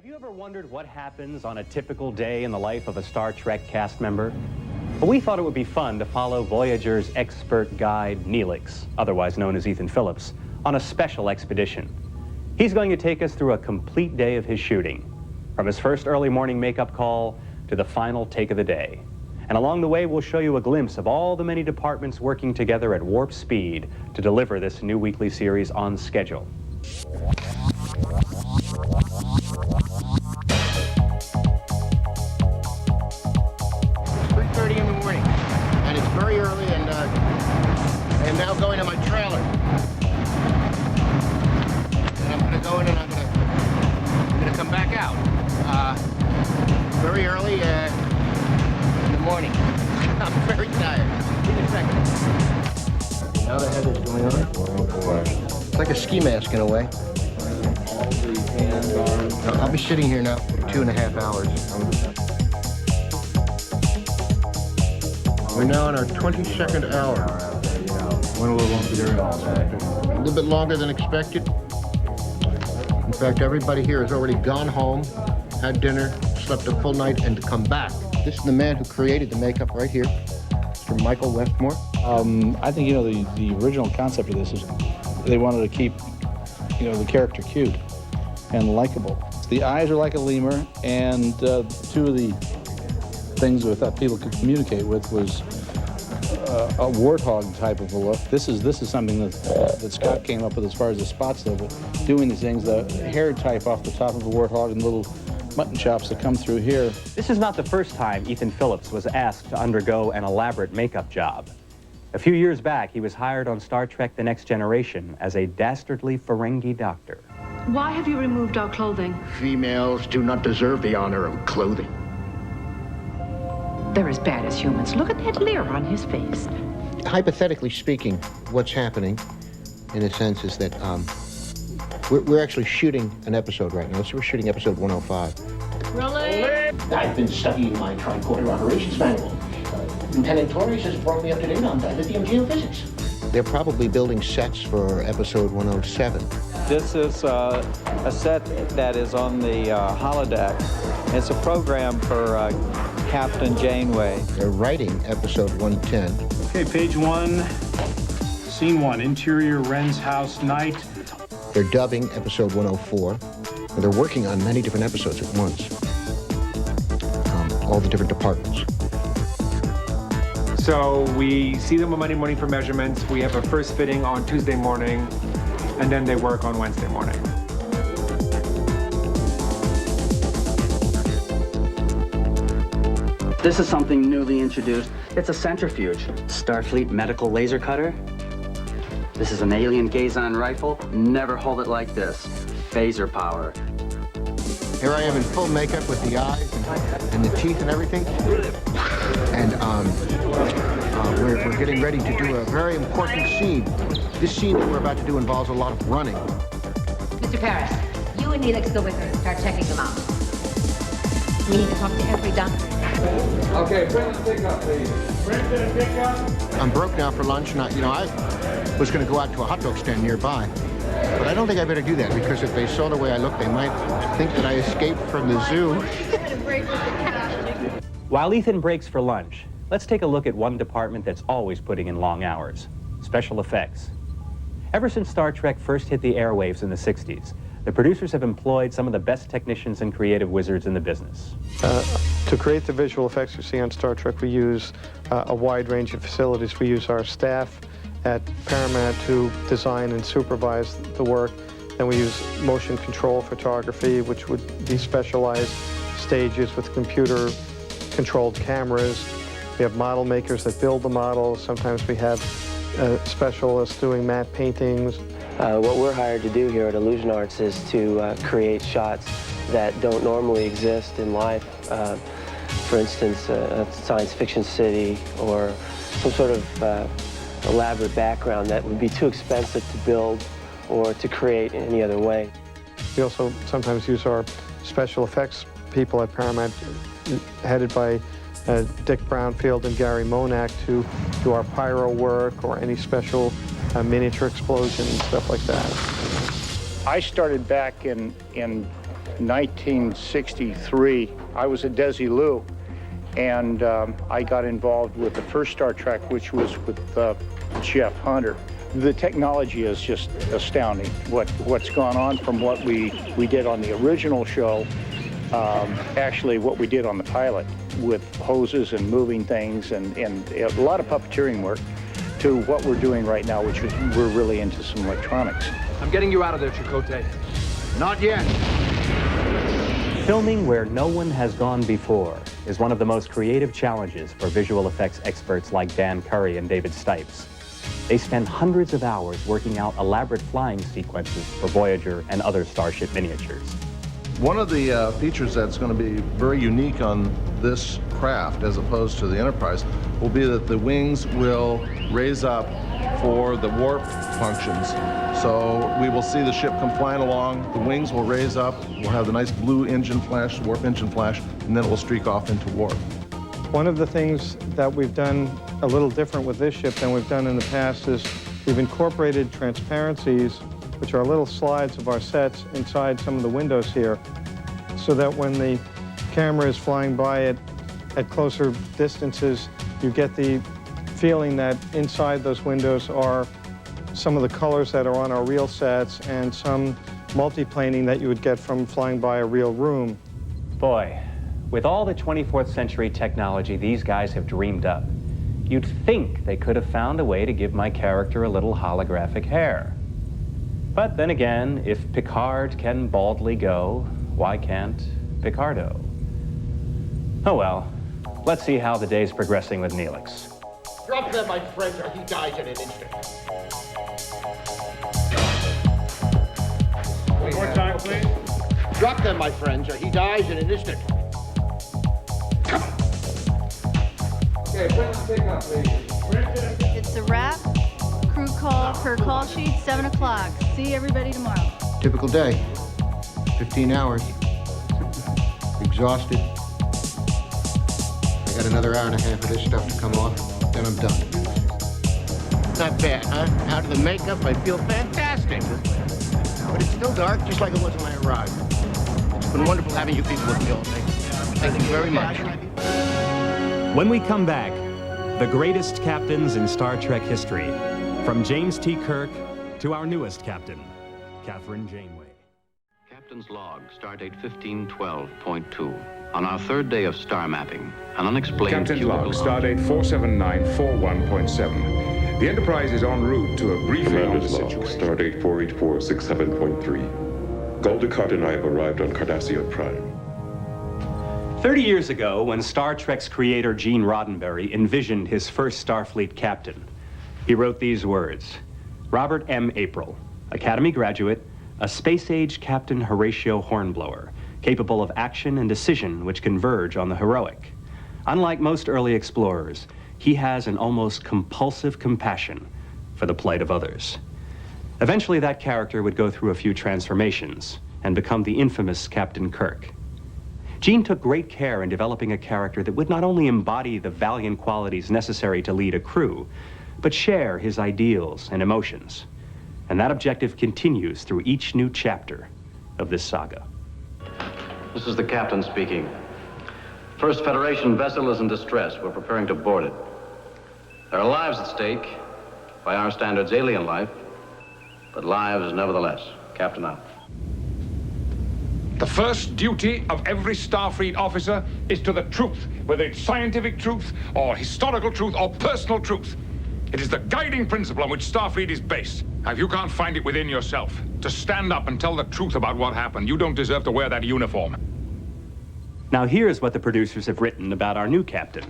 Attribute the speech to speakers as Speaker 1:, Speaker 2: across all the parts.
Speaker 1: you ever wondered what happens on a typical day in the life of a Star Trek cast member? Well, we thought it would be fun to follow Voyager's expert guide, Neelix, otherwise known as Ethan Phillips, on a special expedition. He's going to take us through a complete day of his shooting, from his first early morning makeup call to the final take of the day. And along the way, we'll show you a glimpse of all the many departments working together at warp speed to deliver this new weekly series on schedule.
Speaker 2: 3:30 in the morning, and it's very early, and I am now going to my trailer. And I'm going to go in, and I'm going to come back out. Very early in the morning. I'm very tired. Give me a second. Now the head is going on. It's like a ski mask in a way.
Speaker 3: All the hands, arms.
Speaker 2: I'll be sitting here now for 2.5 hours. We're now on our 22nd hour.
Speaker 3: Went a little longer.
Speaker 2: A little bit longer than expected. In fact, everybody here has already gone home, had dinner, slept a full night, and come back. This is the man who created the makeup right here, Mr. Michael Westmore.
Speaker 4: I think, the original concept of this is they wanted to keep, the character cute and likable. The eyes are like a lemur, and two of the things we thought people could communicate with was a warthog type of a look. This is something that Scott came up with as far as the spots though, but doing these things, the hair type off the top of a warthog and little mutton chops that come through here.
Speaker 1: This is not the first time Ethan Phillips was asked to undergo an elaborate makeup job. A few years back, he was hired on Star Trek The Next Generation as a dastardly Ferengi doctor.
Speaker 5: Why have you removed our clothing?
Speaker 2: Females do not deserve the honor of clothing.
Speaker 5: They're as bad as humans. Look at that leer on his face.
Speaker 2: Hypothetically speaking, what's happening, in a sense, is that we're actually shooting an episode right now. So we're shooting episode 105.
Speaker 5: Really?
Speaker 6: I've been studying my tricorder operations manual. Lieutenant Torres has brought me up to date on lithium geophysics.
Speaker 2: They're probably building sets for episode 107.
Speaker 7: This is a set that is on the holodeck. It's a program for Captain Janeway.
Speaker 2: They're writing episode 110.
Speaker 8: Okay, page 1, scene 1, interior Wren's house, night.
Speaker 2: They're dubbing episode 104. And they're working on many different episodes at once. All the different departments.
Speaker 9: So we see them on Monday morning for measurements. We have a first fitting on Tuesday morning, and then they work on Wednesday morning.
Speaker 10: This is something newly introduced. It's a centrifuge. Starfleet medical laser cutter. This is an alien Kazon rifle. Never hold it like this. Phaser power.
Speaker 2: Here I am in full makeup with the eyes and the teeth and everything. And we're getting ready to do a very important scene. This scene that we're about to do involves a lot of running.
Speaker 11: Mr. Paris, you and Neelix go with her and start checking them out. We need to talk to every doctor.
Speaker 3: Okay, bring the pickup, please. Bring the pickup.
Speaker 2: I'm broke now for lunch. I was going to go out to a hot dog stand nearby. But I don't think I better do that, because if they saw the way I look, they might think that I escaped from the zoo.
Speaker 1: While Ethan breaks for lunch, let's take a look at one department that's always putting in long hours: special effects. Ever since Star Trek first hit the airwaves in the 60s, the producers have employed some of the best technicians and creative wizards in the business.
Speaker 12: To create the visual effects you see on Star Trek, we use a wide range of facilities. We use our staff at Paramount to design and supervise the work. Then we use motion control photography, which would be specialized stages with computer-controlled cameras. We have model makers that build the models. Sometimes we have specialists doing matte paintings.
Speaker 13: What we're hired to do here at Illusion Arts is to create shots that don't normally exist in life. For instance, a science fiction city or some sort of elaborate background that would be too expensive to build or to create in any other way.
Speaker 12: We also sometimes use our special effects people at Paramount, headed by Dick Brownfield and Gary Monak, to do our pyro work or any special miniature explosions, stuff like that.
Speaker 14: I started back in 1963. I was a Desilu, and I got involved with the first Star Trek, which was with Jeff Hunter. The technology is just astounding. What's gone on from what we did on the original show, actually what we did on the pilot with hoses and moving things and a lot of puppeteering work, to what we're doing right now, which is we're really into some electronics.
Speaker 3: I'm getting you out of there, Chakotay.
Speaker 2: Not yet.
Speaker 1: Filming where no one has gone before is one of the most creative challenges for visual effects experts like Dan Curry and David Stipes. They spend hundreds of hours working out elaborate flying sequences for Voyager and other Starship miniatures.
Speaker 15: One of the features that's going to be very unique on this craft as opposed to the Enterprise will be that the wings will raise up for the warp functions. So we will see the ship come flying along, the wings will raise up, we'll have the nice blue engine flash, warp engine flash, and then it will streak off into warp.
Speaker 12: One of the things that we've done a little different with this ship than we've done in the past is we've incorporated transparencies, which are little slides of our sets inside some of the windows here, so that when the camera is flying by it at closer distances, you get the feeling that inside those windows are some of the colors that are on our real sets and some multiplaning that you would get from flying by a real room.
Speaker 1: Boy, with all the 24th century technology these guys have dreamed up, you'd think they could have found a way to give my character a little holographic hair. But then again, if Picard can baldly go, why can't Picardo? Oh well, let's see how the day's progressing with Neelix.
Speaker 6: Drop that, my friend, or he dies in an instant.
Speaker 3: One more time, please.
Speaker 6: Drop them, my friends, or he dies in an instant.
Speaker 3: Okay, Brendan, take up, please. Brendan.
Speaker 16: It's a wrap. Crew call per call sheet, 7 o'clock. See everybody tomorrow.
Speaker 2: Typical day. 15 hours. Exhausted. I got another hour and a half of this stuff to come off, then I'm done.
Speaker 6: Not bad, huh? Out of the makeup, I feel fantastic. But it's still dark, just like it was when I arrived. It's been wonderful having you people with me all day. Thank you very much.
Speaker 1: When we come back, the greatest captains in Star Trek history, from James T. Kirk to our newest captain, Kathryn Janeway.
Speaker 17: Captain's log, stardate 1512.2. On our third day of star mapping, an unexplained
Speaker 3: Captain's log, stardate 47941.7. The Enterprise is en route to a briefing on the situation.
Speaker 18: Stardate 48467.3. Gul Dukat and I have arrived on Cardassia Prime.
Speaker 1: 30 years ago, when Star Trek's creator Gene Roddenberry envisioned his first Starfleet captain, he wrote these words: Robert M. April, Academy graduate, a space-age Captain Horatio Hornblower, capable of action and decision which converge on the heroic. Unlike most early explorers, he has an almost compulsive compassion for the plight of others. Eventually, that character would go through a few transformations and become the infamous Captain Kirk. Gene took great care in developing a character that would not only embody the valiant qualities necessary to lead a crew, but share his ideals and emotions. And that objective continues through each new chapter of this saga.
Speaker 17: This is the captain speaking. First Federation vessel is in distress. We're preparing to board it. There are lives at stake, by our standards, alien life, but lives nevertheless. Captain out.
Speaker 3: The first duty of every Starfleet officer is to the truth, whether it's scientific truth, or historical truth, or personal truth. It is the guiding principle on which Starfleet is based. Now, if you can't find it within yourself to stand up and tell the truth about what happened, you don't deserve to wear that uniform.
Speaker 1: Now here's what the producers have written about our new captain.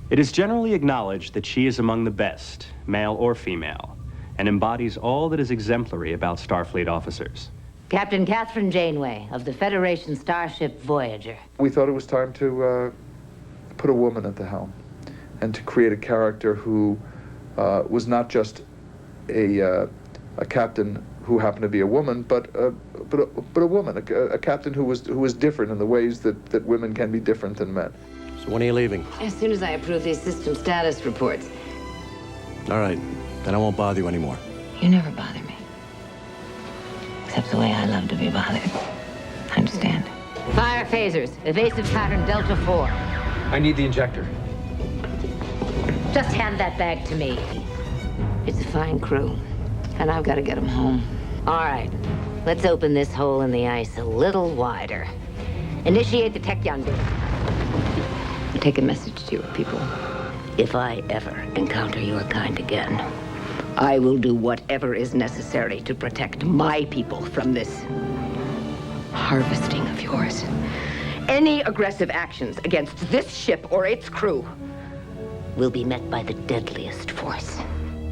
Speaker 1: It is generally acknowledged that she is among the best, male or female, and embodies all that is exemplary about Starfleet officers.
Speaker 11: Captain Kathryn Janeway of the Federation starship Voyager.
Speaker 19: We thought it was time to put a woman at the helm and to create a character who was not just a captain who happened to be a woman, but a woman, a captain who was different in the ways that women can be different than men.
Speaker 20: So when are you leaving?
Speaker 11: As soon as I approve these system status reports.
Speaker 20: All right, then I won't bother you anymore.
Speaker 11: You never bother me. Except the way I love to be bothered. understand. Fire phasers. Evasive pattern Delta 4.
Speaker 9: I need the injector.
Speaker 11: Just hand that bag to me. It's a fine crew, and I've got to get them home. All right, let's open this hole in the ice a little wider. Initiate the Tachyon beam. Take a message to your people. If I ever encounter your kind again, I will do whatever is necessary to protect my people from this harvesting of yours. Any aggressive actions against this ship or its crew will be met by the deadliest force.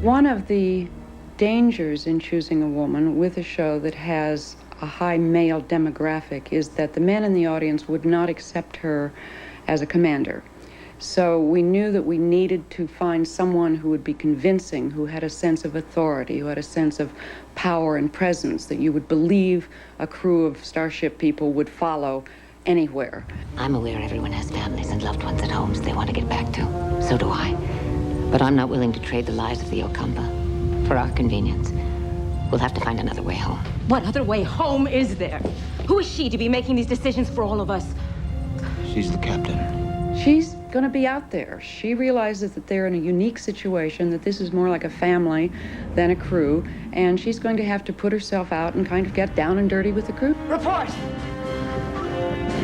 Speaker 21: One of the dangers in choosing a woman with a show that has a high male demographic is that the men in the audience would not accept her as a commander. So we knew that we needed to find someone who would be convincing, who had a sense of authority, who had a sense of power and presence, that you would believe a crew of Starship people would follow anywhere.
Speaker 11: I'm aware everyone has families and loved ones at homes they want to get back to. So do I. But I'm not willing to trade the lives of the Okamba for our convenience. We'll have to find another way home.
Speaker 22: What other way home is there? Who is she to be making these decisions for all of us?
Speaker 2: She's the captain.
Speaker 21: She's going to be out there. She realizes that they're in a unique situation, that this is more like a family than a crew, and she's going to have to put herself out and kind of get down and dirty with the crew.
Speaker 23: Report!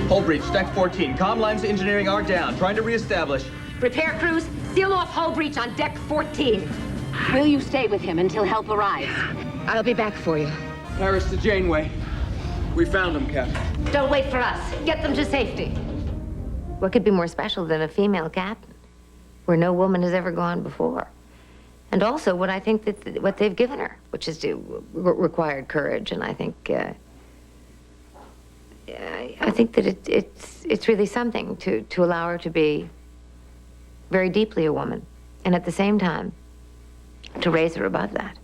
Speaker 23: Hull breach, deck 14. Comm lines to engineering are down. Trying to reestablish.
Speaker 11: Repair crews, seal off hull breach on deck 14. Will you stay with him until help arrives? I'll be back for you.
Speaker 23: Paris to Janeway. We found him, Captain.
Speaker 11: Don't wait for us. Get them to safety. What could be more special than a female captain, where no woman has ever gone before? And also what I think that what they've given her, which is required courage, and I think that it's really something to allow her to be very deeply a woman, and at the same time to raise her above that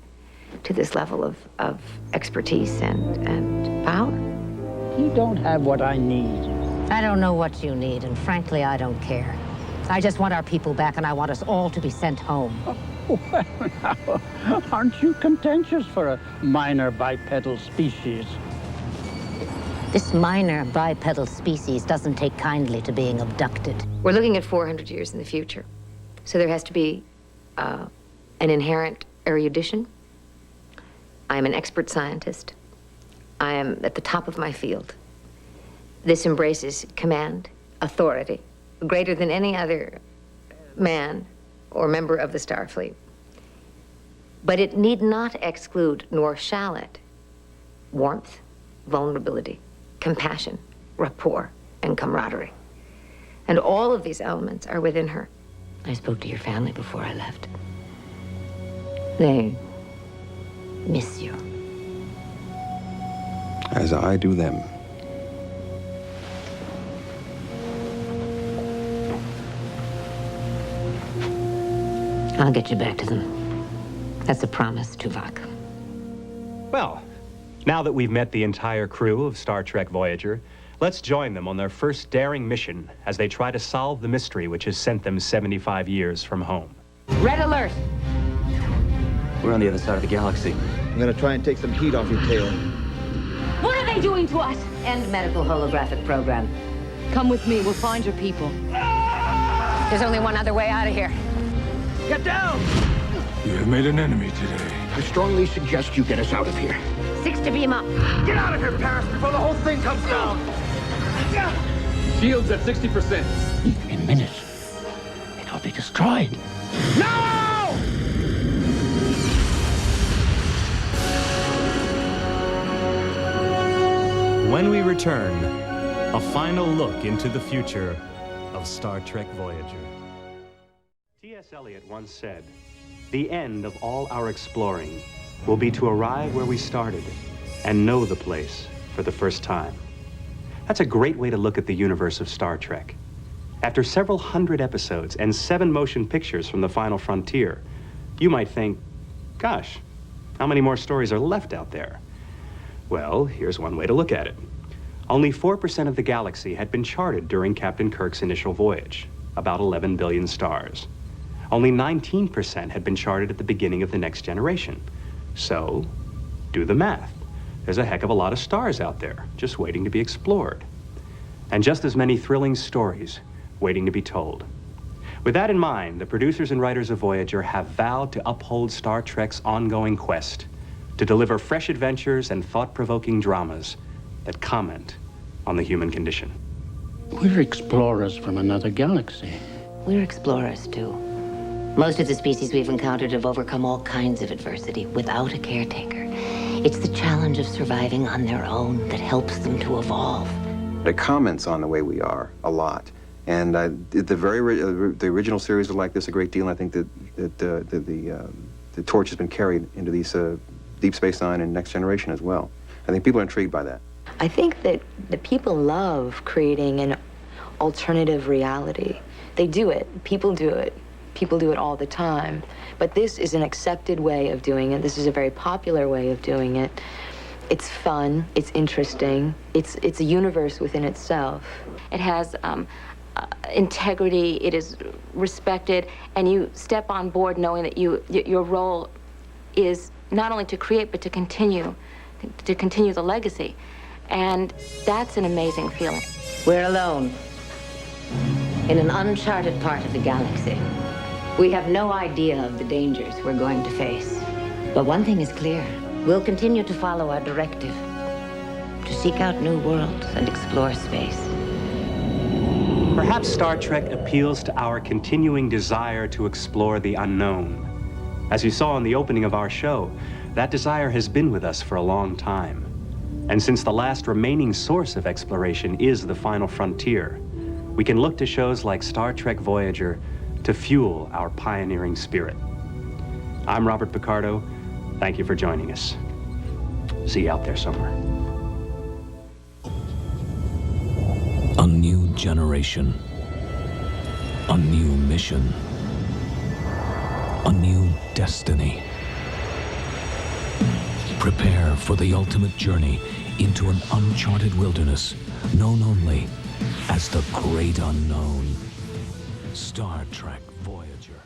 Speaker 11: to this level of expertise and power.
Speaker 24: You don't have what I need.
Speaker 11: I don't know what you need, and frankly, I don't care. I just want our people back, and I want us all to be sent home.
Speaker 24: Well, now, aren't you contentious for a minor bipedal species?
Speaker 11: This minor bipedal species doesn't take kindly to being abducted. We're looking at 400 years in the future. So there has to be an inherent erudition. I am an expert scientist. I am at the top of my field. This embraces command, authority, greater than any other man or member of the Starfleet. But it need not exclude, nor shall it, warmth, vulnerability, compassion, rapport, and camaraderie. And all of these elements are within her. I spoke to your family before I left. They miss you.
Speaker 25: As I do them.
Speaker 11: I'll get you back to them. That's a promise, Tuvok.
Speaker 1: Well, now that we've met the entire crew of Star Trek Voyager, let's join them on their first daring mission as they try to solve the mystery which has sent them 75 years from home.
Speaker 11: Red alert!
Speaker 23: We're on the other side of the galaxy.
Speaker 2: I'm gonna try and take some heat off your tail.
Speaker 22: What are they doing to us?
Speaker 11: End medical holographic program.
Speaker 22: Come with me. We'll find your people.
Speaker 11: There's only one other way out of here.
Speaker 23: Get down!
Speaker 3: You have made an enemy today.
Speaker 6: I strongly suggest you get us out of here.
Speaker 11: 6 to beam up.
Speaker 23: Get out of here, Paris, before the whole thing comes down! Shields at 60%.
Speaker 24: In minutes, it'll be destroyed.
Speaker 23: No!
Speaker 1: When we return, a final look into the future of Star Trek Voyager. T.S. Eliot once said, "The end of all our exploring will be to arrive where we started and know the place for the first time." That's a great way to look at the universe of Star Trek. After several hundred episodes and 7 motion pictures from the final frontier, you might think, gosh, how many more stories are left out there? Well, here's one way to look at it. Only 4% of the galaxy had been charted during Captain Kirk's initial voyage, about 11 billion stars. Only 19% had been charted at the beginning of the next generation. So, do the math. there's a heck of a lot of stars out there, just waiting to be explored. And just as many thrilling stories waiting to be told. With that in mind, the producers and writers of Voyager have vowed to uphold Star Trek's ongoing quest to deliver fresh adventures and thought-provoking dramas that comment on the human condition.
Speaker 24: We're explorers from another galaxy.
Speaker 11: We're explorers, too. Most of the species we've encountered have overcome all kinds of adversity without a caretaker. It's the challenge of surviving on their own that helps them to evolve.
Speaker 4: It comments on the way we are a lot. And the original series was like this a great deal, and I think that the torch has been carried into these Deep Space Nine and Next Generation as well. I think people are intrigued by that.
Speaker 5: I think that the people love creating an alternative reality. They do it. People do it. People do it all the time. But this is an accepted way of doing it. This is a very popular way of doing it. It's fun. It's interesting. It's a universe within itself.
Speaker 22: It has integrity. It is respected, and you step on board knowing that your role is not only to create but to continue the legacy, and that's an amazing feeling.
Speaker 11: We're alone in an uncharted part of the galaxy. We have no idea of the dangers we're going to face. But one thing is clear. We'll continue to follow our directive, to seek out new worlds and explore space.
Speaker 1: Perhaps Star Trek appeals to our continuing desire to explore the unknown. As you saw in the opening of our show, that desire has been with us for a long time. And since the last remaining source of exploration is the final frontier, we can look to shows like Star Trek Voyager to fuel our pioneering spirit. I'm Robert Picardo. Thank you for joining us. See you out there somewhere.
Speaker 7: A new generation. A new mission. A new destiny. Prepare for the ultimate journey into an uncharted wilderness known only as the Great Unknown. Star Trek Voyager.